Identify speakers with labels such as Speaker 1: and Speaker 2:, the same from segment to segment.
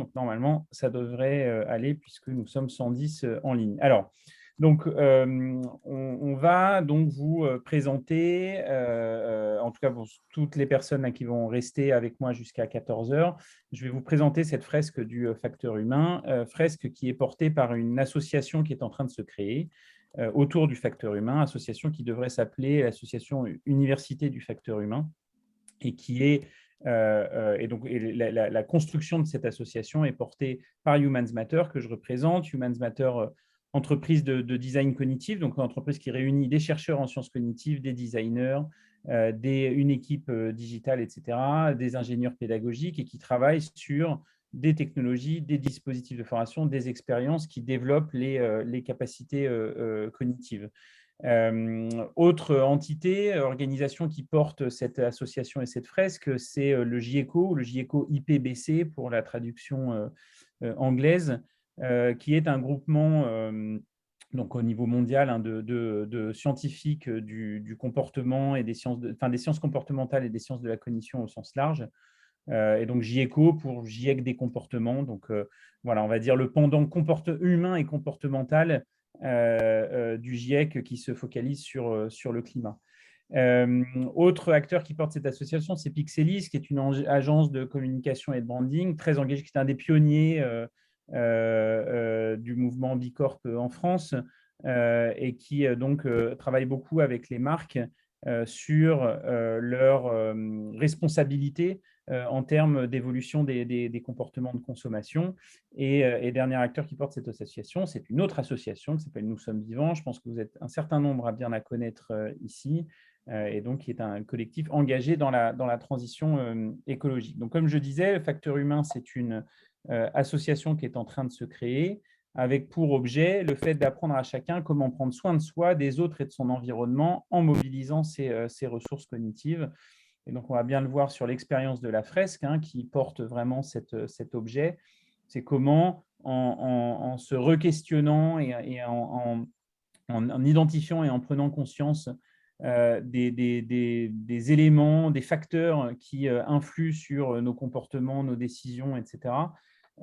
Speaker 1: Donc, normalement, ça devrait aller puisque nous sommes 110 en ligne. Alors, donc, on va donc vous présenter, en tout cas pour toutes les personnes là, qui vont rester avec moi jusqu'à 14 heures, je vais vous présenter cette fresque du facteur humain, fresque qui est portée par une association qui est en train de se créer autour du facteur humain, association qui devrait s'appeler l'association Université du facteur humain et qui est et donc la construction de cette association est portée par Humans Matter que je représente. Humans Matter, entreprise de design cognitif, donc une entreprise qui réunit des chercheurs en sciences cognitives, des designers, une équipe digitale, etc., des ingénieurs pédagogiques et qui travaille sur des technologies, des dispositifs de formation, des expériences qui développent les capacités cognitives. Autre entité, organisation qui porte cette association et cette fresque, c'est le GIECO, le GIECO IPBC pour la traduction anglaise, qui est un groupement donc au niveau mondial hein, de scientifiques du comportement et des sciences comportementales et des sciences de la cognition au sens large. Et donc GIECO pour GIEC des comportements. Donc voilà, on va dire le pendant humain et comportemental du GIEC qui se focalise sur le climat. Autre acteur qui porte cette association, c'est Pixelis, qui est une agence de communication et de branding très engagée, qui est un des pionniers du mouvement Bicorp en France et qui donc travaille beaucoup avec les marques sur leur responsabilité en termes d'évolution des comportements de consommation. Et dernier acteur qui porte cette association, c'est une autre association qui s'appelle Nous sommes vivants. Je pense que vous êtes un certain nombre à bien la connaître ici, et donc qui est un collectif engagé dans la transition écologique. Donc, comme je disais, le facteur humain, c'est une association qui est en train de se créer avec pour objet le fait d'apprendre à chacun comment prendre soin de soi, des autres et de son environnement en mobilisant ses ressources cognitives. Et donc, on va bien le voir sur l'expérience de la fresque hein, qui porte vraiment cet objet. C'est comment, en se re-questionnant et en identifiant et en prenant conscience des éléments, des facteurs qui influent sur nos comportements, nos décisions, etc.,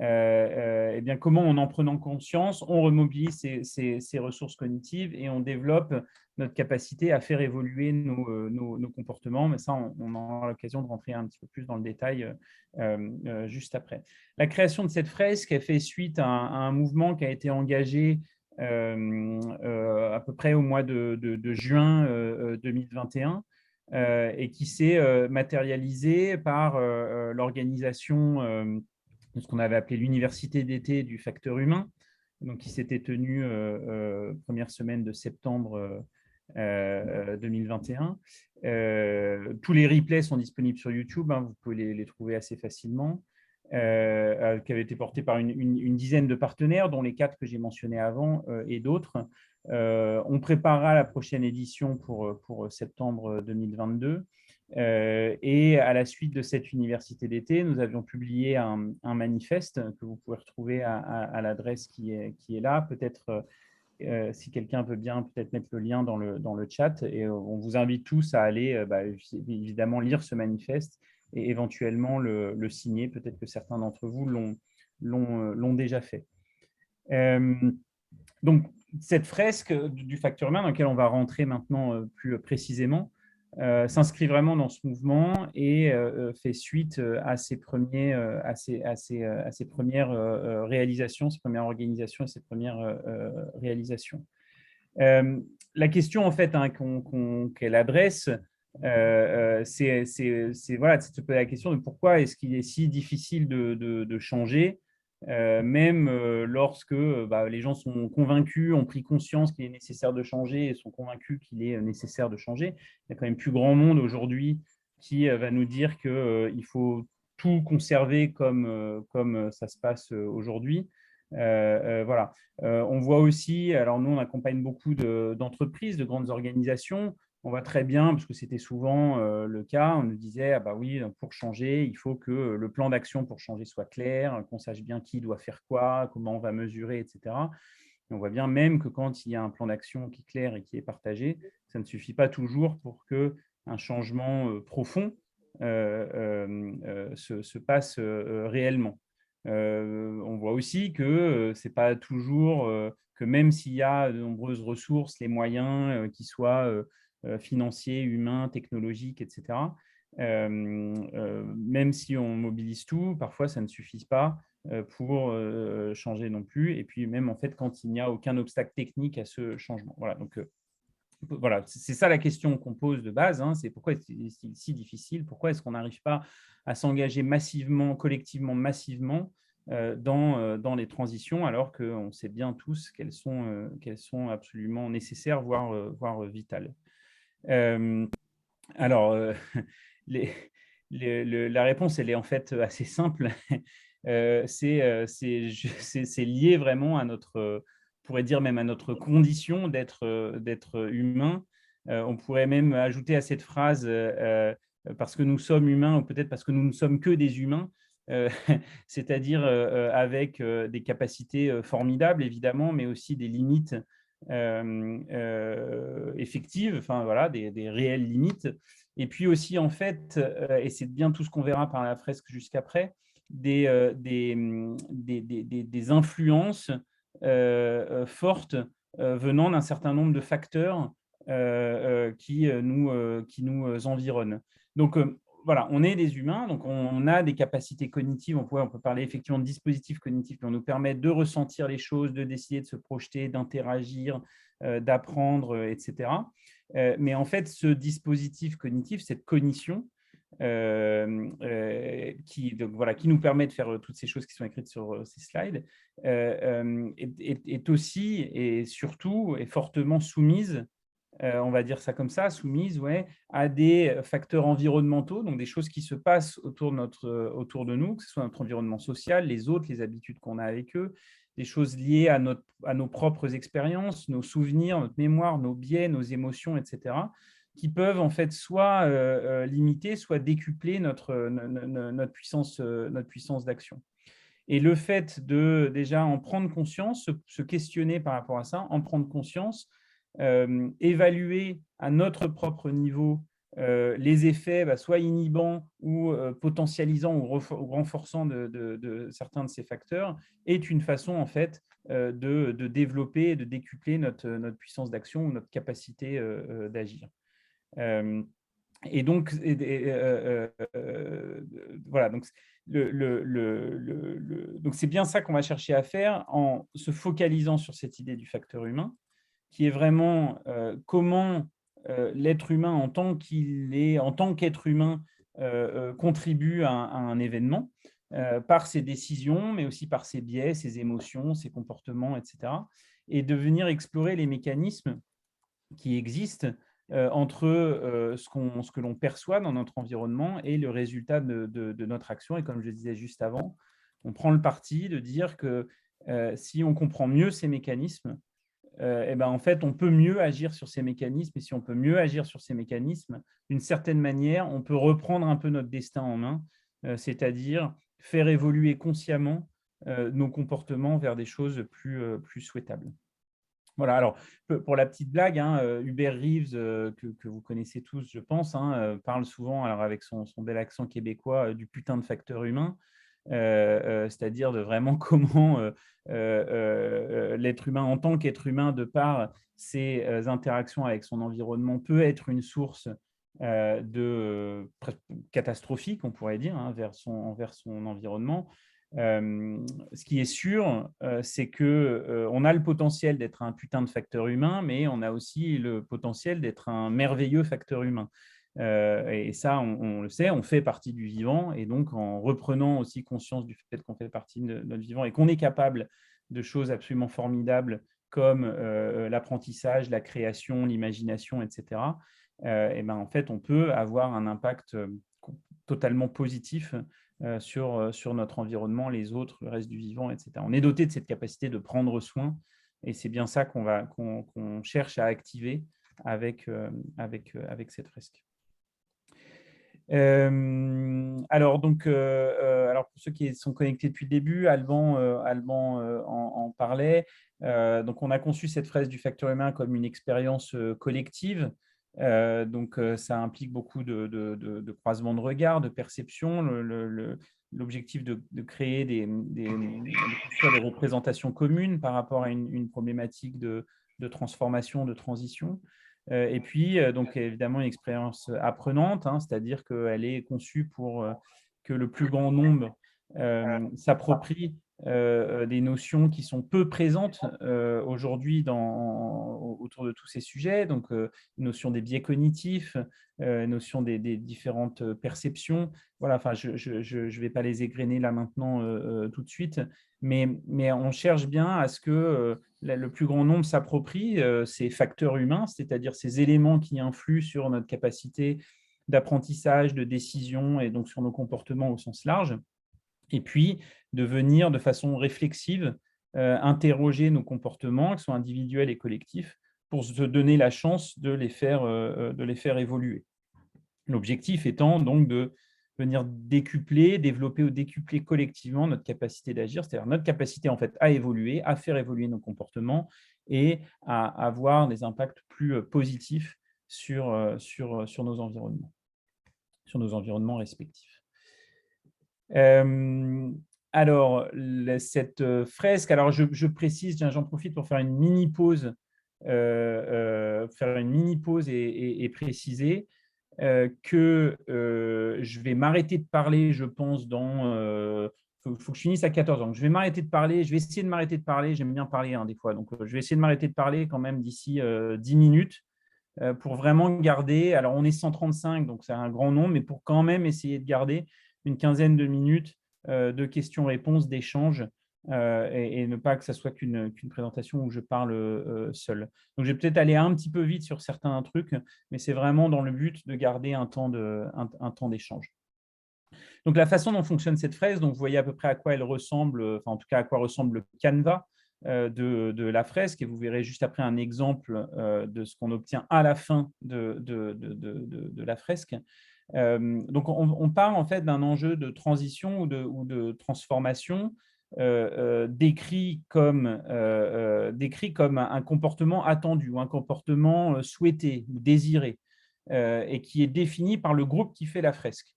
Speaker 1: eh bien, comment, en prenant conscience, on remobilise ces ressources cognitives et on développe notre capacité à faire évoluer nos comportements. Mais ça, on aura l'occasion de rentrer un petit peu plus dans le détail juste après. La création de cette fresque a fait suite à un mouvement qui a été engagé à peu près au mois de juin 2021 et qui s'est matérialisé par l'organisation de ce qu'on avait appelé l'université d'été du facteur humain, donc qui s'était tenue première semaine de septembre 2021. Tous les replays sont disponibles sur YouTube, hein, vous pouvez les trouver assez facilement. Qui avait été porté par une dizaine de partenaires, dont les 4 que j'ai mentionnés avant et d'autres. On préparera la prochaine édition pour septembre 2022. Et à la suite de cette université d'été, nous avions publié un manifeste que vous pouvez retrouver à l'adresse qui est là. Peut-être, si quelqu'un veut bien, peut-être mettre le lien dans le chat. Et on vous invite tous à aller évidemment lire ce manifeste et éventuellement le signer. Peut-être que certains d'entre vous l'ont déjà fait. Donc, cette fresque du facteur humain dans laquelle on va rentrer maintenant plus précisément s'inscrit vraiment dans ce mouvement et fait suite à ses premières réalisations, ses premières organisations et ses premières réalisations. La question en fait hein, qu'elle adresse, c'est voilà, de se poser la question de pourquoi est-ce qu'il est si difficile de changer, même lorsque les gens sont convaincus, ont pris conscience qu'il est nécessaire de changer et sont convaincus qu'il est nécessaire de changer. Il y a quand même plus grand monde aujourd'hui qui va nous dire qu'il faut tout conserver comme ça se passe aujourd'hui. Voilà. On voit aussi, alors nous on accompagne beaucoup d'entreprises, de grandes organisations. On voit très bien, parce que c'était souvent le cas, on nous disait ah bah oui, pour changer, il faut que le plan d'action pour changer soit clair, qu'on sache bien qui doit faire quoi, comment on va mesurer, etc. Et on voit bien même que quand il y a un plan d'action qui est clair et qui est partagé, ça ne suffit pas toujours pour qu'un changement profond se passe réellement. On voit aussi que ce n'est pas toujours que même s'il y a de nombreuses ressources, les moyens, qu'ils soient financiers, humains, technologiques, etc., même si on mobilise tout, parfois ça ne suffit pas pour changer non plus. Et puis même en fait, quand il n'y a aucun obstacle technique à ce changement. Voilà, donc voilà, c'est ça la question qu'on pose de base, hein, c'est pourquoi c'est si difficile, pourquoi est-ce qu'on n'arrive pas à s'engager massivement, collectivement, massivement dans les transitions, alors qu'on sait bien tous qu'elles sont absolument nécessaires, voire vitales. Euh, alors, les- la réponse, elle est en fait assez simple. C'est lié vraiment à notre, on pourrait dire même à notre condition d'être humain. On pourrait même ajouter à cette phrase, parce que nous sommes humains, ou peut-être parce que nous ne sommes que des humains, euh, c'est-à-dire avec des capacités formidables, évidemment, mais aussi des limites effectives, enfin voilà, des réelles limites. Et puis aussi, en fait, et c'est bien tout ce qu'on verra par la fresque jusqu'après, des influences fortes venant d'un certain nombre de facteurs qui nous environnent. Donc, voilà, on est des humains, donc on a des capacités cognitives, on peut parler effectivement de dispositifs cognitifs qui vont nous permettre de ressentir les choses, de décider, de se projeter, d'interagir, d'apprendre, etc. Mais en fait, ce dispositif cognitif, cette cognition, donc, voilà, qui nous permet de faire toutes ces choses qui sont écrites sur ces slides, est aussi et surtout est fortement soumise, on va dire ça comme ça, soumise, ouais, à des facteurs environnementaux, donc des choses qui se passent autour de nous, que ce soit notre environnement social, les autres, les habitudes qu'on a avec eux, des choses liées à nos propres expériences, nos souvenirs, notre mémoire, nos biais, nos émotions, etc., qui peuvent en fait soit limiter, soit décupler notre puissance d'action. Et le fait de déjà en prendre conscience, se questionner par rapport à ça, en prendre conscience, évaluer à notre propre niveau les effets, soit inhibants ou potentialisant ou renforçant de certains de ces facteurs, est une façon en fait de développer et de décupler notre puissance d'action ou notre capacité d'agir. Euh, et donc, voilà, donc donc c'est bien ça qu'on va chercher à faire en se focalisant sur cette idée du facteur humain, qui est vraiment comment l'être humain en tant qu'être humain contribue à un événement par ses décisions, mais aussi par ses biais, ses émotions, ses comportements, etc. Et de venir explorer les mécanismes qui existent entre ce que l'on perçoit dans notre environnement et le résultat de notre action. Et comme je le disais juste avant, on prend le parti de dire que si on comprend mieux ces mécanismes, et ben en fait, on peut mieux agir sur ces mécanismes. Et si on peut mieux agir sur ces mécanismes, d'une certaine manière, on peut reprendre un peu notre destin en main, c'est-à-dire faire évoluer consciemment nos comportements vers des choses plus souhaitables. Voilà, alors pour la petite blague, hein, Hubert Reeves, que vous connaissez tous, je pense, hein, parle souvent, alors avec son bel accent québécois, du putain de facteur humain, c'est-à-dire de vraiment comment l'être humain, en tant qu'être humain, de par ses interactions avec son environnement, peut être une source catastrophique, on pourrait dire, hein, envers son environnement. Ce qui est sûr, c'est qu'on a le potentiel d'être un putain de facteur humain, mais on a aussi le potentiel d'être un merveilleux facteur humain. Et ça, on le sait, on fait partie du vivant. Et donc, en reprenant aussi conscience du fait qu'on fait partie de notre vivant et qu'on est capable de choses absolument formidables comme l'apprentissage, la création, l'imagination, etc., et ben, en fait, on peut avoir un impact totalement positif sur notre environnement, les autres, le reste du vivant, etc. On est doté de cette capacité de prendre soin et c'est bien ça qu'on cherche à activer avec cette fresque. Alors pour ceux qui sont connectés depuis le début, Alban en parlait. Donc, on a conçu cette fresque du facteur humain comme une expérience collective. Donc, ça implique beaucoup de croisements de regard, de perception. l'objectif de créer de construire des représentations communes par rapport à une problématique de transformation, de transition. Et puis, donc, évidemment, une expérience apprenante, hein, c'est-à-dire qu'elle est conçue pour que le plus grand nombre s'approprie des notions qui sont peu présentes aujourd'hui autour de tous ces sujets, donc notion des biais cognitifs, notion des différentes perceptions. Voilà, enfin, je ne vais pas les égrener là maintenant tout de suite, mais on cherche bien à ce que le plus grand nombre s'approprie ces facteurs humains, c'est-à-dire ces éléments qui influent sur notre capacité d'apprentissage, de décision et donc sur nos comportements au sens large. Et puis, de venir de façon réflexive interroger nos comportements, qui sont individuels et collectifs, pour se donner la chance de les faire évoluer. L'objectif étant donc de venir développer ou décupler collectivement notre capacité d'agir, c'est-à-dire notre capacité en fait à évoluer, à faire évoluer nos comportements et à avoir des impacts plus positifs sur nos environnements respectifs. Alors, cette fresque, alors je précise, j'en profite pour faire une mini pause, et préciser que je vais m'arrêter de parler, je pense, faut que je finisse à 14 ans. Je vais m'arrêter de parler, je vais essayer de m'arrêter de parler, j'aime bien parler des fois, donc je vais essayer de m'arrêter de parler quand même d'ici 10 minutes pour vraiment garder, alors on est 135, donc c'est un grand nombre, mais pour quand même essayer de garder une quinzaine de minutes de questions-réponses, d'échanges, et ne pas que ça soit qu'une présentation où je parle seul. Donc, je vais peut-être aller un petit peu vite sur certains trucs, mais c'est vraiment dans le but de garder un temps d'échange. Donc, la façon dont fonctionne cette fraise, donc vous voyez à peu près à quoi elle ressemble, enfin en tout cas à quoi ressemble le canevas de la fresque, et vous verrez juste après un exemple de ce qu'on obtient à la fin de la fresque. Donc, on part en fait d'un enjeu de transition ou de transformation décrit comme un comportement attendu ou un comportement souhaité ou désiré et qui est défini par le groupe qui fait la fresque.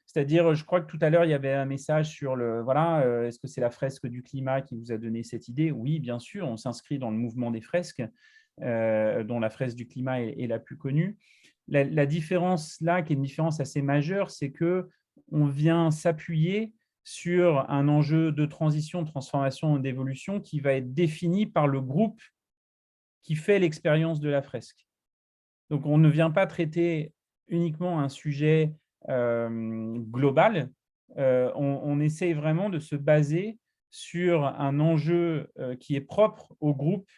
Speaker 1: C'est-à-dire, je crois que tout à l'heure, il y avait un message sur est-ce que c'est la fresque du climat qui vous a donné cette idée? Oui, bien sûr, on s'inscrit dans le mouvement des fresques, dont la fresque du climat est la plus connue. La différence là, qui est une différence assez majeure, c'est qu'on vient s'appuyer sur un enjeu de transition, de transformation, d'évolution qui va être défini par le groupe qui fait l'expérience de la fresque. Donc, on ne vient pas traiter uniquement un sujet global, on essaye vraiment de se baser sur un enjeu qui est propre au groupe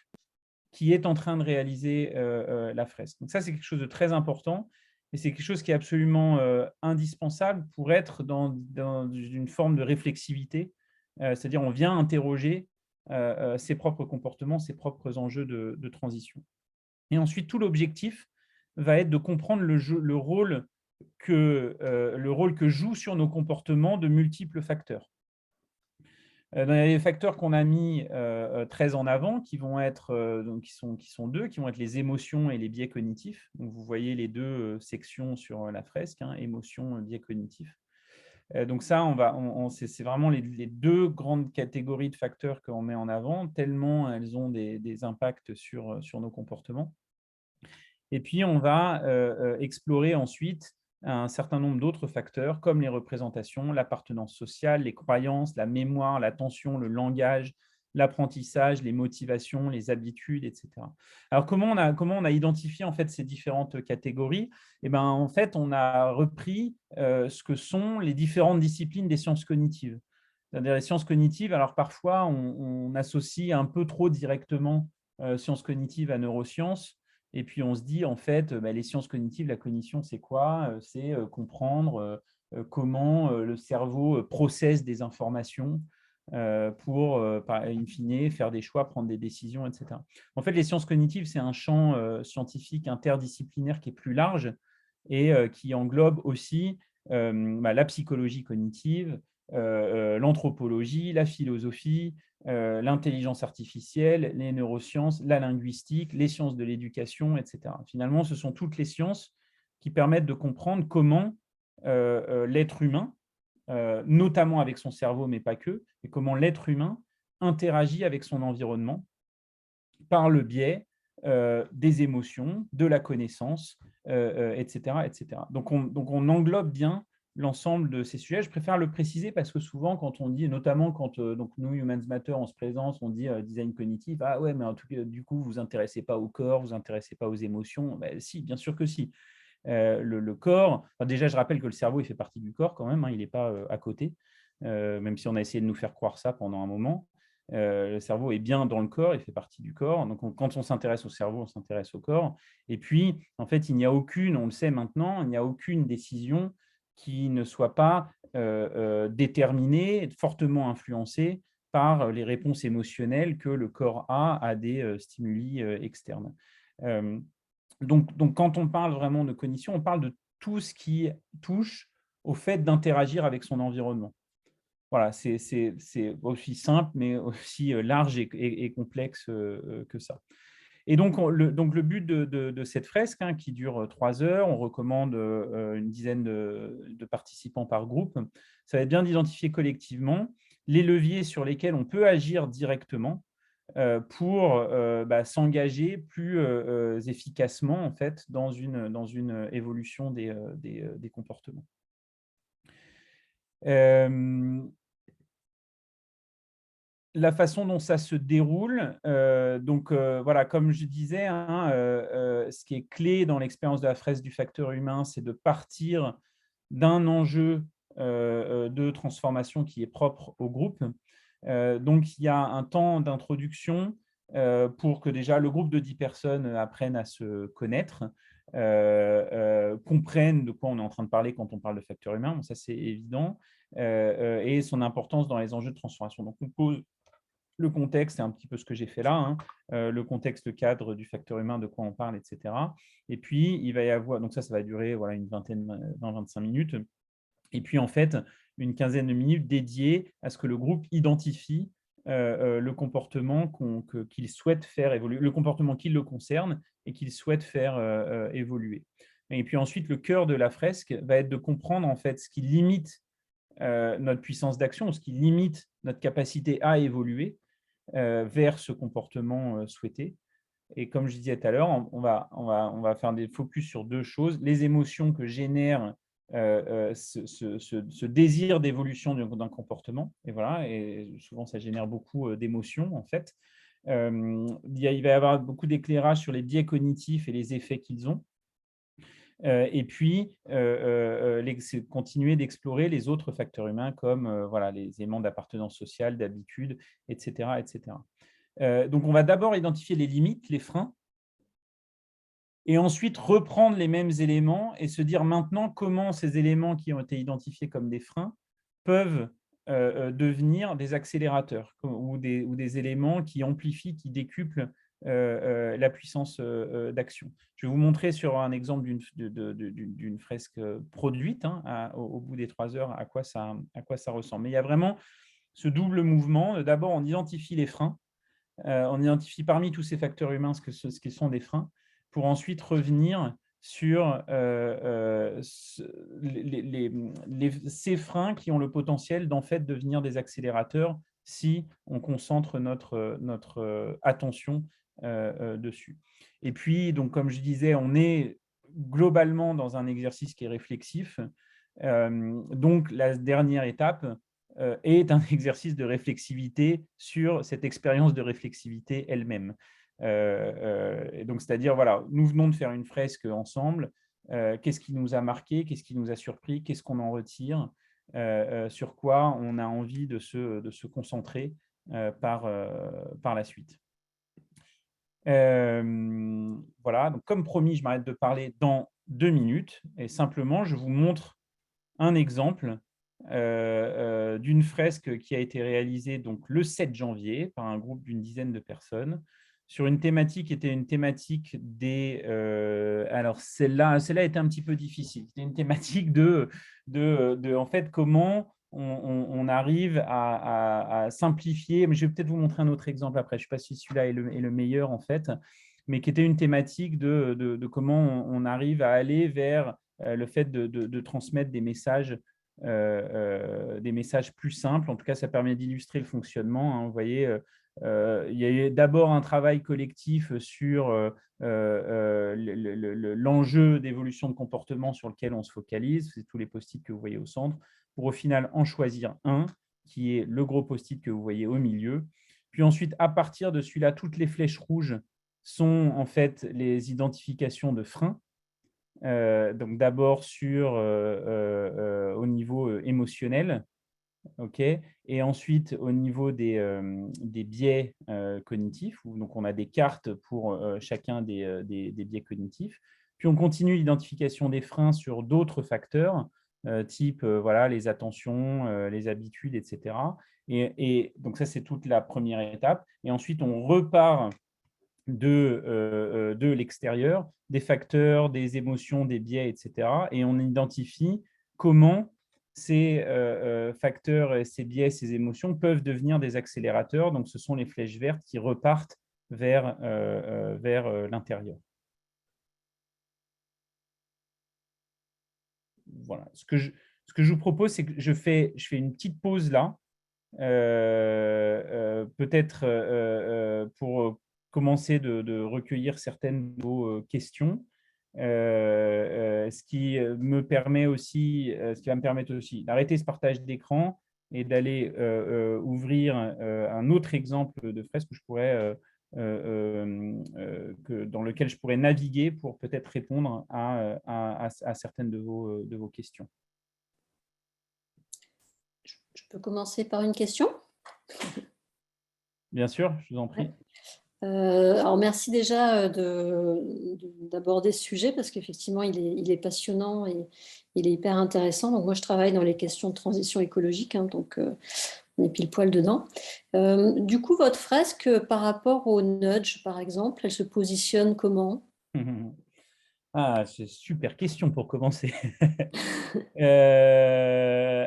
Speaker 1: qui est en train de réaliser la fresque. Donc ça, c'est quelque chose de très important et c'est quelque chose qui est absolument indispensable pour être dans une forme de réflexivité, c'est-à-dire on vient interroger ses propres comportements, ses propres enjeux de transition. Et ensuite, tout l'objectif va être de comprendre le rôle que jouent sur nos comportements de multiples facteurs. Dans les facteurs qu'on a mis très en avant, qui vont être donc qui sont deux, qui vont être les émotions et les biais cognitifs. Donc, vous voyez les deux sections sur la fresque, hein, émotions, biais cognitifs. Donc ça, c'est vraiment les deux grandes catégories de facteurs qu'on met en avant, tellement elles ont des impacts sur nos comportements. Et puis, on va explorer ensuite un certain nombre d'autres facteurs, comme les représentations, l'appartenance sociale, les croyances, la mémoire, l'attention, le langage, l'apprentissage, les motivations, les habitudes, etc. Alors, comment on a identifié en fait ces différentes catégories? Eh ben, en fait, on a repris ce que sont les différentes disciplines des sciences cognitives. C'est-à-dire les sciences cognitives, alors parfois, on associe un peu trop directement sciences cognitives à neurosciences. Et puis, on se dit, en fait, les sciences cognitives, la cognition, c'est quoi? C'est comprendre comment le cerveau processe des informations pour, in fine, faire des choix, prendre des décisions, etc. En fait, les sciences cognitives, c'est un champ scientifique interdisciplinaire qui est plus large et qui englobe aussi la psychologie cognitive, l'anthropologie, la philosophie, l'intelligence artificielle, les neurosciences, la linguistique, les sciences de l'éducation, etc. Finalement, ce sont toutes les sciences qui permettent de comprendre comment l'être humain notamment avec son cerveau, mais pas que, et comment l'être humain interagit avec son environnement par le biais des émotions, de la connaissance, etc., etc. Donc, on englobe bien l'ensemble de ces sujets. Je préfère le préciser parce que souvent, quand on dit, notamment quand donc nous, Humans Matter, on se présente, on dit design cognitif, ah ouais, mais en tout cas, du coup, vous vous intéressez pas au corps, vous vous intéressez pas aux émotions. Ben, si, bien sûr que si. Le corps, enfin, déjà, je rappelle que le cerveau, il fait partie du corps quand même, hein, il n'est pas à côté, même si on a essayé de nous faire croire ça pendant un moment. Le cerveau est bien dans le corps, il fait partie du corps. Donc, quand on s'intéresse au cerveau, on s'intéresse au corps. Et puis, en fait, il n'y a aucune, on le sait maintenant, il n'y a aucune décision qui ne soit pas déterminée, fortement influencée par les réponses émotionnelles que le corps a à des stimuli externes. Donc, quand on parle vraiment de cognition, on parle de tout ce qui touche au fait d'interagir avec son environnement. Voilà, c'est aussi simple, mais aussi large et complexe que ça. Et donc, le but de cette fresque, hein, qui dure 3 heures, on recommande une dizaine de participants par groupe, ça va être bien d'identifier collectivement les leviers sur lesquels on peut agir directement pour s'engager plus efficacement en fait, dans une évolution des comportements. La façon dont ça se déroule, donc voilà, comme je disais, hein, ce qui est clé dans l'expérience de la fresque du facteur humain, c'est de partir d'un enjeu de transformation qui est propre au groupe. Donc, il y a un temps d'introduction pour que déjà le groupe de 10 personnes apprennent à se connaître, comprennent de quoi on est en train de parler quand on parle de facteur humain, bon, ça c'est évident, et son importance dans les enjeux de transformation. Donc, on pose le contexte, c'est un petit peu ce que j'ai fait là, hein, le contexte, le cadre du facteur humain, de quoi on parle, etc. Et puis, il va y avoir, donc ça va durer voilà, une vingtaine, 20-25 minutes. Et puis, en fait, une quinzaine de minutes dédiées à ce que le groupe identifie le comportement qu'il souhaite faire évoluer, le comportement qui le concerne et qu'il souhaite faire évoluer. Et puis ensuite, le cœur de la fresque va être de comprendre en fait ce qui limite notre puissance d'action, ce qui limite notre capacité à évoluer vers ce comportement souhaité. Et comme je disais tout à l'heure, on va faire des focus sur deux choses. Les émotions que génère ce désir d'évolution d'un comportement. Et voilà, et souvent, ça génère beaucoup d'émotions, en fait. Il va y avoir beaucoup d'éclairage sur les biais cognitifs et les effets qu'ils ont. Et puis, continuer d'explorer les autres facteurs humains comme voilà, les éléments d'appartenance sociale, d'habitude, etc., etc. Donc, on va d'abord identifier les limites, les freins, et ensuite reprendre les mêmes éléments et se dire maintenant comment ces éléments qui ont été identifiés comme des freins peuvent devenir des accélérateurs ou des éléments qui amplifient, qui décuplent la puissance d'action. Je vais vous montrer sur un exemple d'une fresque produite hein, au bout des 3 heures à quoi ça ressemble. Mais il y a vraiment ce double mouvement. D'abord, on identifie les freins. On identifie parmi tous ces facteurs humains ce qui sont des freins, pour ensuite revenir sur ces freins qui ont le potentiel d'en fait devenir des accélérateurs si on concentre notre attention dessus. Et puis, donc, comme je disais, on est globalement dans un exercice qui est réflexif. Donc, la dernière étape, est un exercice de réflexivité sur cette expérience de réflexivité elle-même. Et donc, c'est-à-dire, voilà, nous venons de faire une fresque ensemble. Qu'est-ce qui nous a marqué? Qu'est-ce qui nous a surpris? Qu'est-ce qu'on en retire? Sur quoi on a envie de se concentrer par la suite. Voilà, donc comme promis, je m'arrête de parler dans 2 minutes et simplement, je vous montre un exemple d'une fresque qui a été réalisée donc, le 7 janvier par un groupe d'une dizaine de personnes sur une thématique qui était une thématique des… alors, celle-là était un petit peu difficile. C'était une thématique en fait, comment on arrive à simplifier. Mais je vais peut-être vous montrer un autre exemple après. Je ne sais pas si celui-là est le meilleur, en fait, mais qui était une thématique de comment on arrive à aller vers le fait de transmettre des messages des messages plus simples. En tout cas, ça permet d'illustrer le fonctionnement, hein. Vous voyez, il y a d'abord un travail collectif sur l'enjeu d'évolution de comportement sur lequel on se focalise. C'est tous les post-it que vous voyez au centre, pour au final en choisir un, qui est le gros post-it que vous voyez au milieu. Puis ensuite, à partir de celui-là, toutes les flèches rouges sont en fait les identifications de freins. Donc d'abord au niveau émotionnel, ok, et ensuite au niveau des biais cognitifs, donc on a des cartes pour chacun des biais cognitifs. Puis on continue l'identification des freins sur d'autres facteurs, type voilà, les attentions, les habitudes, etc. Et donc ça, c'est toute la première étape. Et ensuite, on repart de l'extérieur, des facteurs, des émotions, des biais, etc. Et on identifie comment ces facteurs, ces biais, ces émotions peuvent devenir des accélérateurs. Donc, ce sont les flèches vertes qui repartent vers l'intérieur. Voilà. Ce que je vous propose, c'est que je fais une petite pause là, peut-être pour commencer de recueillir certaines de vos questions, ce qui me permet aussi, ce qui va me permettre aussi d'arrêter ce partage d'écran et d'aller ouvrir un autre exemple de fresque que je pourrais, dans lequel je pourrais naviguer pour peut-être répondre à certaines de vos questions.
Speaker 2: Je peux commencer par une question?
Speaker 1: Bien sûr, je vous en prie.
Speaker 2: Alors merci déjà d'aborder ce sujet parce qu'effectivement il est passionnant et il est hyper intéressant. Donc moi je travaille dans les questions de transition écologique, hein, donc on est pile poil dedans. Du coup, votre fresque par rapport au nudge, par exemple, elle se positionne comment?
Speaker 1: Ah, c'est une super question pour commencer.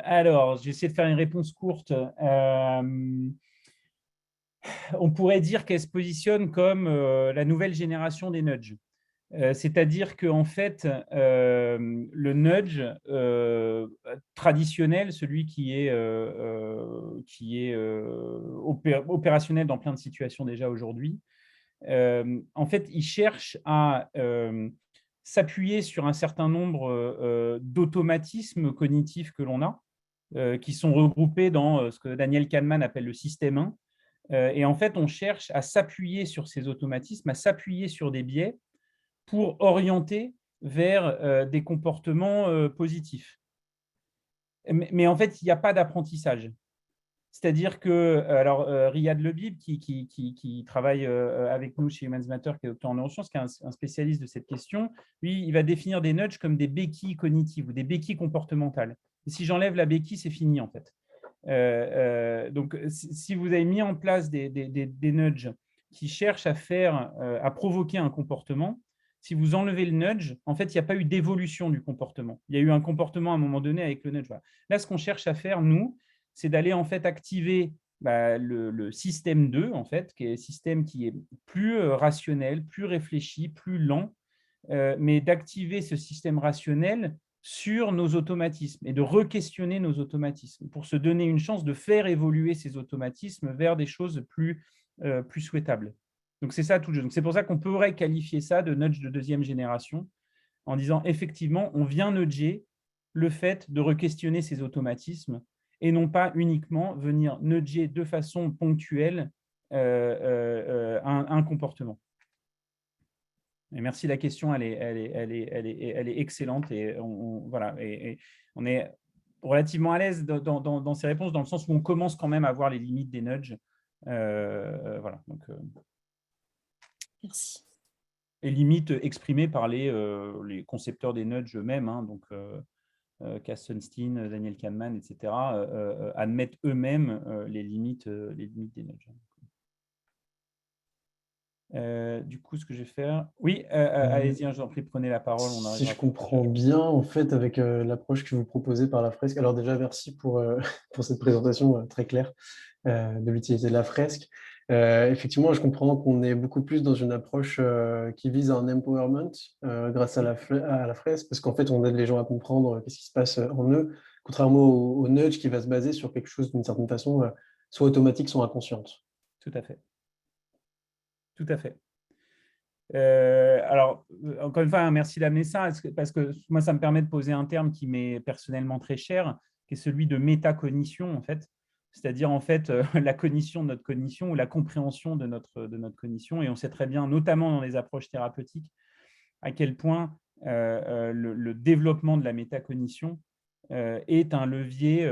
Speaker 1: Alors, je vais essayer de faire une réponse courte. On pourrait dire qu'elle se positionne comme la nouvelle génération des nudges. C'est-à-dire qu'en fait, le nudge traditionnel, celui qui est opérationnel dans plein de situations déjà aujourd'hui, en fait, il cherche à s'appuyer sur un certain nombre d'automatismes cognitifs que l'on a, qui sont regroupés dans ce que Daniel Kahneman appelle le système 1. Et en fait, on cherche à s'appuyer sur ces automatismes, à s'appuyer sur des biais pour orienter vers des comportements positifs. Mais en fait, il n'y a pas d'apprentissage. C'est-à-dire que, alors, Riyad Lebib, qui travaille avec nous chez Humans Matter, qui est docteur en neurosciences, qui est un spécialiste de cette question, lui, il va définir des nudges comme des béquilles cognitives ou des béquilles comportementales. Et si j'enlève la béquille, c'est fini, en fait. Donc, si vous avez mis en place des nudges qui cherchent à provoquer un comportement, si vous enlevez le nudge, en fait, il n'y a pas eu d'évolution du comportement. Il y a eu un comportement à un moment donné avec le nudge. Voilà. Là, ce qu'on cherche à faire, nous, c'est d'aller en fait activer le système 2, en fait, qui est un système qui est plus rationnel, plus réfléchi, plus lent, mais d'activer ce système rationnel sur nos automatismes et de re-questionner nos automatismes pour se donner une chance de faire évoluer ces automatismes vers des choses plus souhaitables. Donc, c'est ça tout le jeu. Donc, c'est pour ça qu'on pourrait qualifier ça de nudge de deuxième génération en disant effectivement, on vient nudger le fait de re-questionner ces automatismes et non pas uniquement venir nudger de façon ponctuelle un comportement. Et merci, la question, elle est excellente et voilà, et on est relativement à l'aise dans ces réponses, dans le sens où on commence quand même à voir les limites des nudges. Voilà, donc,
Speaker 2: Merci.
Speaker 1: et limites exprimées par les concepteurs des nudges eux-mêmes, hein, donc Cass Sunstein, Daniel Kahneman, etc., admettent eux-mêmes les limites des nudges. Du coup, ce que je vais faire… Oui, allez-y, je vous en prie, prenez la parole.
Speaker 3: Si je comprends bien, en fait, avec l'approche que vous proposez par la fresque, alors déjà, merci pour, pour cette présentation très claire de l'utilité de la fresque. Effectivement, je comprends qu'on est beaucoup plus dans une approche qui vise à un empowerment grâce à la fresque, parce qu'en fait, on aide les gens à comprendre qu'est-ce qui se passe en eux, contrairement au nudge qui va se baser sur quelque chose d'une certaine façon, soit automatique, soit inconsciente.
Speaker 1: Tout à fait. Tout à fait. Alors, encore une fois, hein, merci d'amener ça, parce que moi, ça me permet de poser un terme qui m'est personnellement très cher, qui est celui de métacognition, en fait. C'est-à-dire, en fait, la cognition de notre cognition ou la compréhension de notre cognition. Et on sait très bien, notamment dans les approches thérapeutiques, à quel point le développement de la métacognition est un levier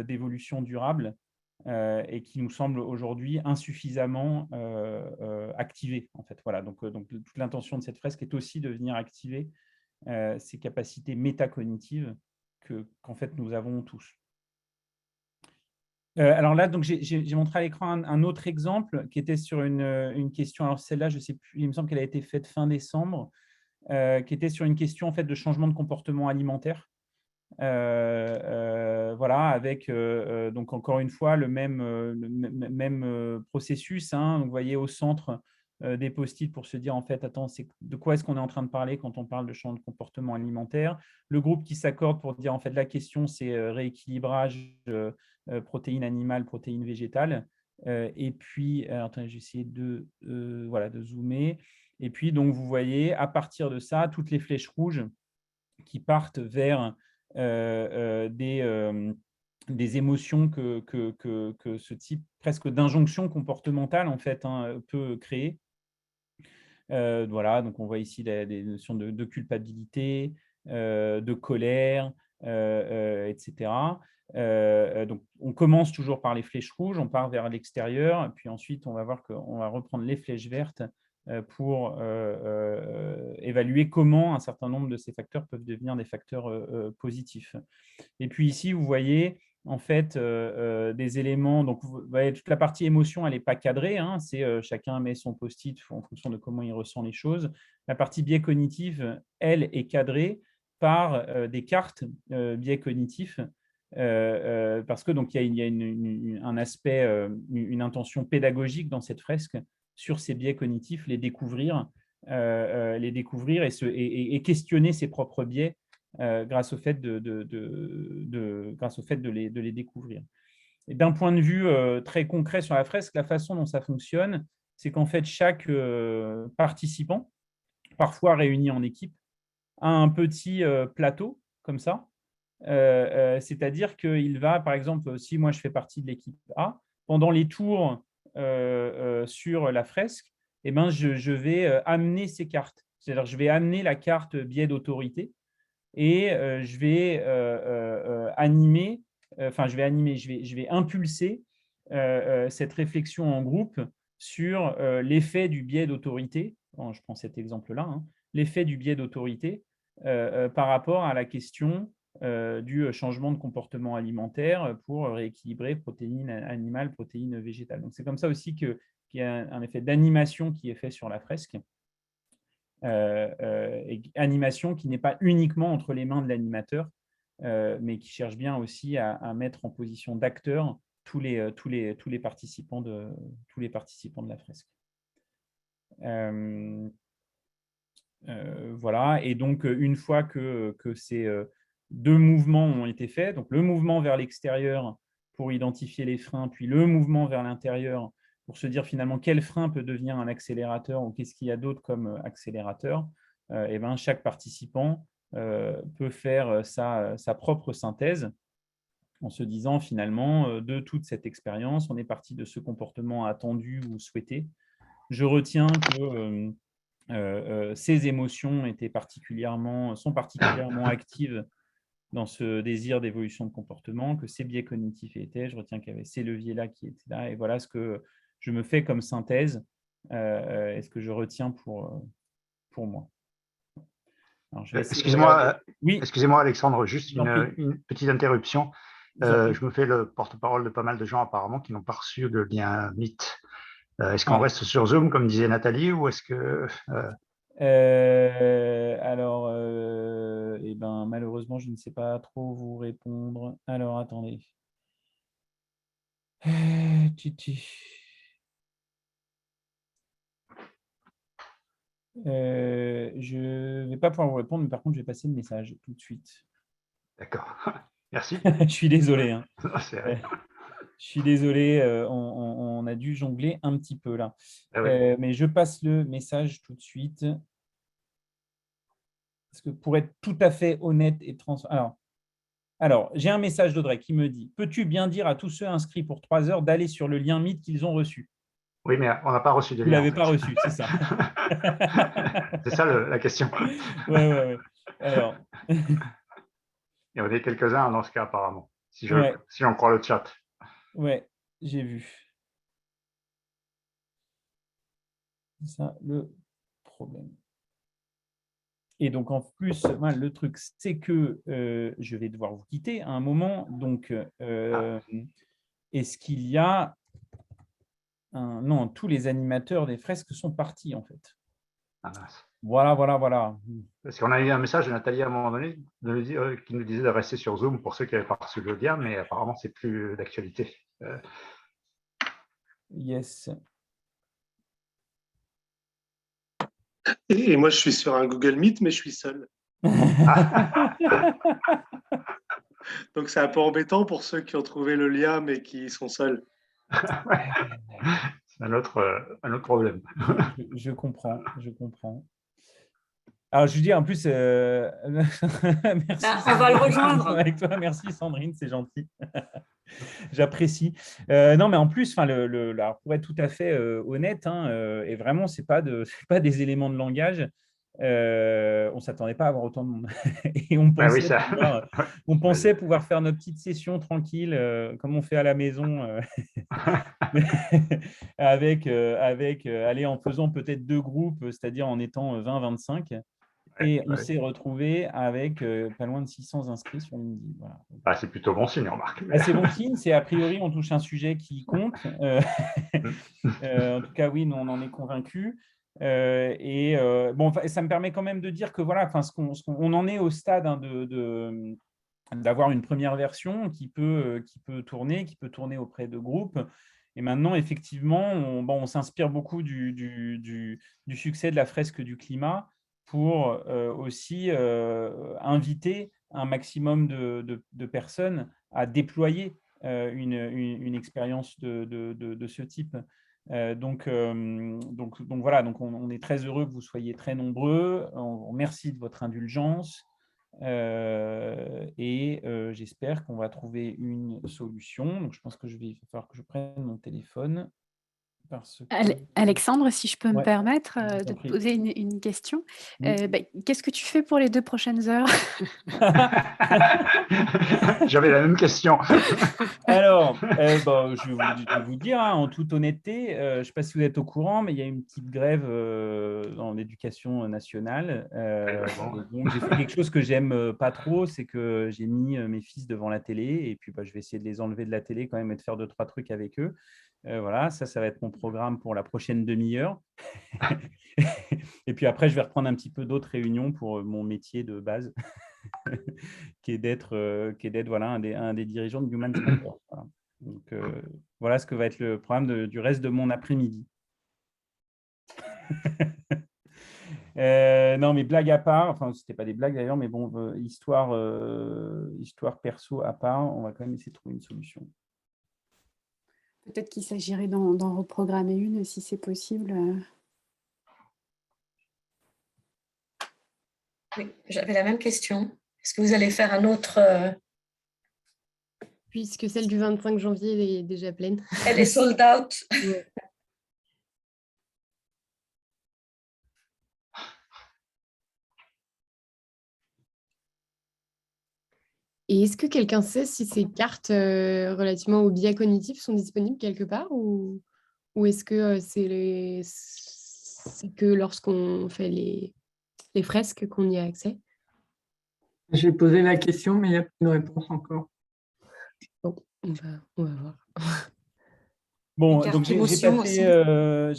Speaker 1: d'évolution durable et qui nous semble aujourd'hui insuffisamment activé. En fait. Voilà. Donc, toute l'intention de cette fresque est aussi de venir activer ces capacités métacognitives qu'en fait nous avons tous. Alors là, j'ai montré à l'écran un autre exemple qui était sur une question. Alors celle-là, je ne sais plus, il me semble qu'elle a été faite fin décembre, qui était sur une question en fait, de changement de comportement alimentaire. Voilà, avec donc encore une fois le même processus. Hein. Donc, vous voyez au centre des post-it pour se dire en fait, attends, de quoi est-ce qu'on est en train de parler quand on parle de changement de comportement alimentaire. Le groupe qui s'accorde pour dire en fait la question c'est rééquilibrage protéines animales, protéines végétales. Et puis, attendez, j'ai essayé voilà, de zoomer. Et puis, donc, vous voyez à partir de ça, toutes les flèches rouges qui partent vers des émotions que ce type presque d'injonction comportementale en fait, hein, peut créer. Voilà, donc on voit ici des notions de culpabilité, de colère, etc. Donc on commence toujours par les flèches rouges, on part vers l'extérieur, puis ensuite on va voir qu'on va reprendre les flèches vertes pour évaluer comment un certain nombre de ces facteurs peuvent devenir des facteurs positifs. Et puis ici, vous voyez en fait des éléments. Donc, vous voyez, toute la partie émotion, elle n'est pas cadrée. Hein, c'est chacun met son post-it en fonction de comment il ressent les choses. La partie biais cognitif, elle, est cadrée par des cartes biais cognitifs. Parce que donc il y a un aspect, une intention pédagogique dans cette fresque sur ces biais cognitifs, les découvrir et questionner ses propres biais grâce au fait de les découvrir. Et d'un point de vue très concret sur la fresque, la façon dont ça fonctionne, c'est qu'en fait chaque participant, parfois réuni en équipe, a un petit plateau comme ça. C'est-à-dire qu'il va, par exemple, si moi je fais partie de l'équipe A, pendant les tours sur la fresque, eh ben, je vais amener ces cartes. C'est-à-dire je vais amener la carte biais d'autorité et je vais animer, je vais impulser cette réflexion en groupe sur l'effet du biais d'autorité. Bon, je prends cet exemple-là, hein, l'effet du biais d'autorité par rapport à la question du changement de comportement alimentaire pour rééquilibrer protéines animales, protéines végétales. Donc, c'est comme ça aussi qu'il y a un effet d'animation qui est fait sur la fresque. Et animation qui n'est pas uniquement entre les mains de l'animateur, mais qui cherche bien aussi à mettre en position d'acteur tous les participants de la fresque. Voilà, et donc une fois que ces deux mouvements ont été faits, donc le mouvement vers l'extérieur pour identifier les freins, puis le mouvement vers l'intérieur pour se dire finalement quel frein peut devenir un accélérateur ou qu'est-ce qu'il y a d'autre comme accélérateur, et ben, chaque participant peut faire sa propre synthèse en se disant finalement de toute cette expérience, on est parti de ce comportement attendu ou souhaité. Je retiens que ces émotions sont particulièrement actives dans ce désir d'évolution de comportement, que ces biais cognitifs étaient, je retiens qu'il y avait ces leviers-là qui étaient là, et voilà ce que je me fais comme synthèse et ce que je retiens pour moi. Alors,
Speaker 4: Excusez-moi, Alexandre, juste une petite interruption. Je me fais le porte-parole de pas mal de gens apparemment qui n'ont pas reçu le lien Meet. Est-ce qu'on reste sur Zoom, comme disait Nathalie, ou est-ce que…
Speaker 1: Alors, eh ben, malheureusement, je ne sais pas trop vous répondre. Alors, attendez. Je ne vais pas pouvoir vous répondre, mais par contre, je vais passer le message tout de suite.
Speaker 4: D'accord. Merci.
Speaker 1: Je suis désolé. Hein.
Speaker 4: C'est vrai.
Speaker 1: Je suis désolé, on a dû jongler un petit peu là.
Speaker 4: Ah oui.
Speaker 1: Mais je passe le message tout de suite. Parce que pour être tout à fait honnête et transparent. Alors, j'ai un message d'Audrey qui me dit « Peux-tu bien dire à tous ceux inscrits pour 3 heures d'aller sur le lien Meet qu'ils ont reçu ?»
Speaker 4: Oui, mais on n'a pas reçu de
Speaker 1: Vous ne
Speaker 4: lien.
Speaker 1: l'avez
Speaker 4: En
Speaker 1: pas
Speaker 4: fait.
Speaker 1: reçu, c'est ça.
Speaker 4: C'est ça la question.
Speaker 1: Ouais. Alors.
Speaker 4: Il y en a quelques-uns dans ce cas, apparemment, si
Speaker 1: Ouais.
Speaker 4: on croit le chat.
Speaker 1: Ouais, j'ai vu. C'est ça le problème. Et donc, en plus, le truc, c'est que je vais devoir vous quitter à un moment. Donc, est-ce qu'il y a non, tous les animateurs des fresques sont partis, en fait.
Speaker 4: Ah mince.
Speaker 1: Voilà.
Speaker 4: Parce qu'on a eu un message de Nathalie à un moment donné qui nous disait de rester sur Zoom pour ceux qui n'avaient pas reçu le lien, mais apparemment, c'est plus d'actualité.
Speaker 1: Yes.
Speaker 5: Et moi, je suis sur un Google Meet, mais je suis seul. Donc, c'est un peu embêtant pour ceux qui ont trouvé le lien, mais qui sont seuls.
Speaker 4: C'est un autre problème.
Speaker 1: Je comprends. Alors, je lui dis en plus, merci.
Speaker 2: On va le rejoindre.
Speaker 1: Avec toi, merci Sandrine, c'est gentil. J'apprécie. Non, mais en plus, alors, pour être tout à fait honnête, et vraiment, c'est pas des éléments de langage. On ne s'attendait pas à avoir autant de monde. Et on pensait, pouvoir faire notre petite session tranquille, comme on fait à la maison, allez, en faisant peut-être 2 groupes, c'est-à-dire en étant 20-25. Et on s'est retrouvé avec pas loin de 600 inscrits sur LinkedIn. Voilà.
Speaker 4: C'est plutôt bon signe, remarque.
Speaker 1: C'est bon signe, c'est a priori, on touche un sujet qui compte. En tout cas, oui, nous, on en est convaincus. Bon, ça me permet quand même de dire que voilà, on en est au stade d'avoir une première version qui peut tourner auprès de groupes. Et maintenant, effectivement, on s'inspire beaucoup du succès de la fresque du climat pour aussi inviter un maximum de personnes à déployer une expérience de ce type. Donc voilà, donc on est très heureux que vous soyez très nombreux. On vous remercie de votre indulgence. J'espère qu'on va trouver une solution. Donc, je pense que il va falloir que je prenne mon téléphone.
Speaker 6: Alexandre, si je peux me permettre de te poser une question.
Speaker 1: Oui.
Speaker 6: Qu'est-ce que tu fais pour les 2 prochaines heures?
Speaker 4: J'avais la même question.
Speaker 1: Alors, je vais vous dire, en toute honnêteté, je ne sais pas si vous êtes au courant, mais il y a une petite grève dans l'éducation nationale. Donc, j'ai fait quelque chose que j'aime pas trop, c'est que j'ai mis mes fils devant la télé et puis je vais essayer de les enlever de la télé quand même et de faire 2-3 trucs avec eux. Voilà, ça va être mon programme pour la prochaine demi-heure. Et puis après, je vais reprendre un petit peu d'autres réunions pour mon métier de base, qui est d'être voilà, un des dirigeants de Human Center. Voilà. Donc, voilà ce que va être le programme du reste de mon après-midi. Non, mais blague à part, enfin, ce n'était pas des blagues d'ailleurs, mais bon, histoire perso à part, on va quand même essayer de trouver une solution.
Speaker 6: Peut-être qu'il s'agirait d'en reprogrammer une, si c'est possible.
Speaker 2: Oui, j'avais la même question. Est-ce que vous allez faire un autre
Speaker 7: Puisque celle du 25 janvier est déjà pleine.
Speaker 2: Elle est sold out.
Speaker 7: Ouais. Et est-ce que quelqu'un sait si ces cartes relativement aux biais cognitifs sont disponibles quelque part ou est-ce que c'est que lorsqu'on fait les fresques qu'on y a accès?
Speaker 8: J'ai posé la question, mais il n'y a pas de réponse encore.
Speaker 7: Bon, on va voir.
Speaker 1: Bon, donc j'ai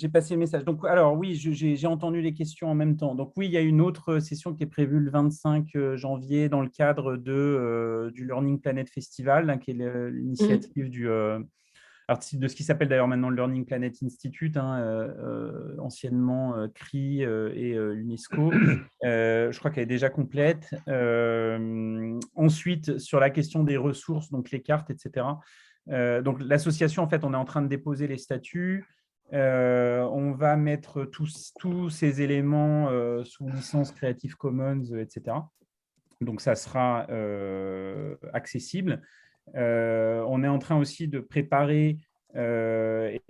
Speaker 1: passé le message. Donc, alors oui, j'ai entendu les questions en même temps. Donc oui, il y a une autre session qui est prévue le 25 janvier dans le cadre du Learning Planet Festival, qui est l'initiative du… de ce qui s'appelle d'ailleurs maintenant le Learning Planet Institute, anciennement CRI et l'UNESCO. Je crois qu'elle est déjà complète. Ensuite, sur la question des ressources, donc les cartes, etc. Donc l'association, en fait, on est en train de déposer les statuts. On va mettre tous ces éléments sous licence Creative Commons, etc. Donc, ça sera accessible. On est en train aussi de préparer les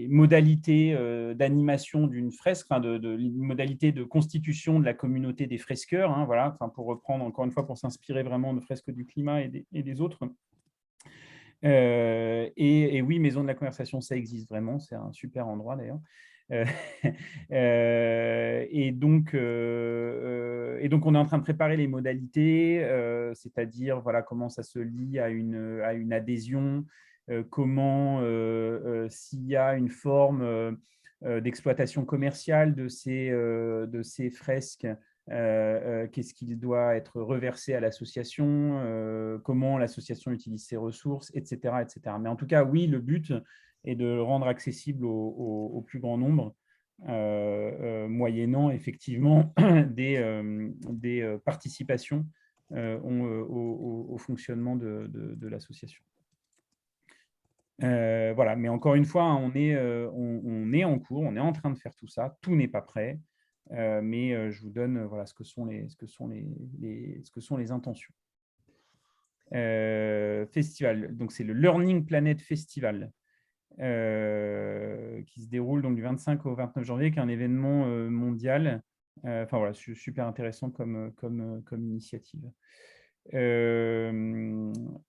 Speaker 1: modalités d'animation d'une fresque, les modalités de constitution de la communauté des fresqueurs, voilà, pour reprendre encore une fois, pour s'inspirer vraiment de Fresques du climat et des autres. Et oui, Maison de la conversation, ça existe vraiment, c'est un super endroit d'ailleurs. Et donc, on est en train de préparer les modalités, c'est-à-dire voilà, comment ça se lie à une adhésion, comment, s'il y a une forme d'exploitation commerciale de ces fresques, qu'est-ce qu'il doit être reversé à l'association, comment l'association utilise ses ressources, etc., etc. Mais en tout cas, oui, le but est de le rendre accessible au plus grand nombre, moyennant effectivement des participations au fonctionnement de l'association. Voilà, mais encore une fois, on est en cours, on est en train de faire tout ça, tout n'est pas prêt. Mais je vous donne voilà, ce que sont les intentions. Festival, donc c'est le Learning Planet Festival qui se déroule donc du 25 au 29 janvier, qui est un événement mondial. Enfin voilà, super intéressant comme initiative.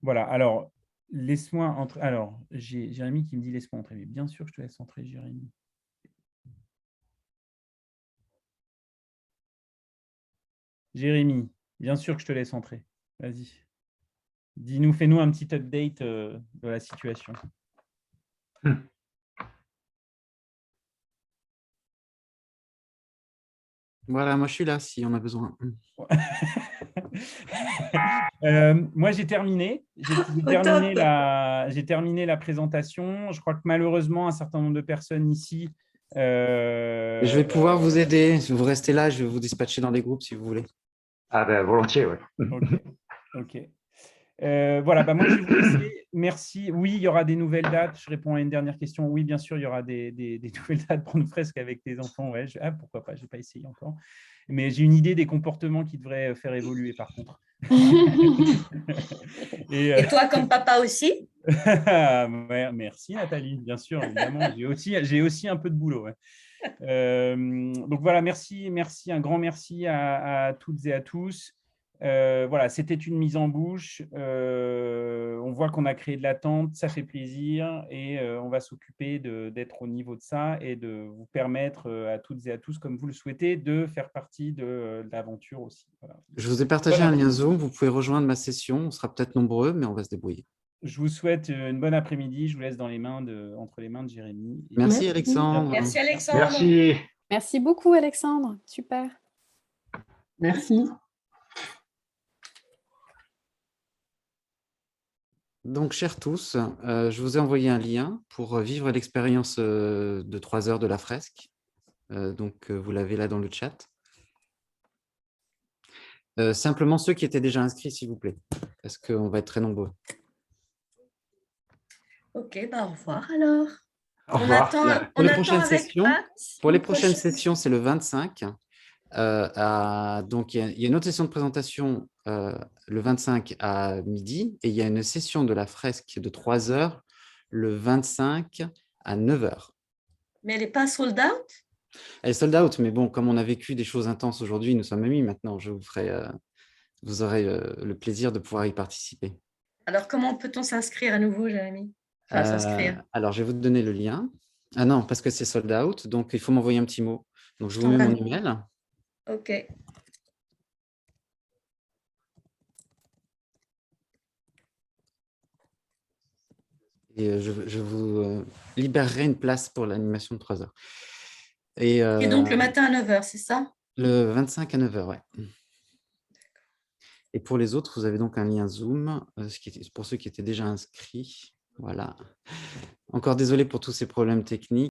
Speaker 1: Voilà, alors laisse-moi entrer. Alors, j'ai Jérémy qui me dit laisse-moi entrer, mais bien sûr je te laisse entrer, Jérémy. Jérémy, bien sûr que je te laisse entrer. Vas-y. Dis-nous, fais-nous un petit update de la situation.
Speaker 9: Voilà, moi je suis là si on a besoin.
Speaker 1: Moi, j'ai terminé. J'ai terminé la présentation. Je crois que malheureusement, un certain nombre de personnes ici…
Speaker 9: Je vais pouvoir vous aider. Vous restez là, je vais vous dispatcher dans des groupes si vous voulez.
Speaker 4: Ah ben volontiers, oui.
Speaker 1: Ok. Voilà, moi je vais vous laisser. Merci. Oui, il y aura des nouvelles dates. Je réponds à une dernière question. Oui, bien sûr, il y aura des nouvelles dates pour nos fresques avec tes enfants. Ouais, pourquoi pas, je n'ai pas essayé encore. Mais j'ai une idée des comportements qui devraient faire évoluer par contre.
Speaker 10: Et toi, comme papa aussi?
Speaker 1: Ouais, merci Nathalie, bien sûr, évidemment. J'ai aussi un peu de boulot. Ouais. Donc voilà, merci, un grand merci à toutes et à tous. Voilà, c'était une mise en bouche. On voit qu'on a créé de l'attente, ça fait plaisir et on va s'occuper d'être au niveau de ça et de vous permettre à toutes et à tous, comme vous le souhaitez, de faire partie de l'aventure aussi. Voilà.
Speaker 9: Je vous ai partagé un lien Zoom, vous pouvez rejoindre ma session, on sera peut-être nombreux, mais on va se débrouiller.
Speaker 1: Je vous souhaite une bonne après-midi, je vous laisse entre les mains de Jérémy.
Speaker 9: Merci Alexandre.
Speaker 10: Merci Alexandre.
Speaker 4: Merci.
Speaker 6: Merci beaucoup Alexandre, super.
Speaker 8: Merci.
Speaker 9: Donc, chers tous, je vous ai envoyé un lien pour vivre l'expérience de 3 heures de la fresque. Donc, vous l'avez là dans le chat. Simplement, ceux qui étaient déjà inscrits, s'il vous plaît, parce qu'on va être très nombreux.
Speaker 10: Ok, au revoir alors.
Speaker 4: Au revoir.
Speaker 9: Pour les prochaines sessions, c'est le 25. Donc, il y a une autre session de présentation le 25 à midi et il y a une session de la fresque de 3 heures le 25 à 9 heures.
Speaker 10: Mais elle n'est pas sold out?
Speaker 9: Elle est sold out, mais bon, comme on a vécu des choses intenses aujourd'hui, nous sommes amis maintenant, vous aurez le plaisir de pouvoir y participer.
Speaker 10: Alors, comment peut-on s'inscrire à nouveau, Jérémy?
Speaker 9: Alors, je vais vous donner le lien. Ah non, parce que c'est sold out, donc il faut m'envoyer un petit mot. Donc, je vous mets mon email.
Speaker 10: Ok.
Speaker 9: Et je vous libérerai une place pour l'animation de 3 heures. Et
Speaker 10: donc le matin à 9 heures, c'est ça?
Speaker 9: Le 25 à 9 heures, oui. Et pour les autres, vous avez donc un lien Zoom, pour ceux qui étaient déjà inscrits. Voilà. Encore désolé pour tous ces problèmes techniques.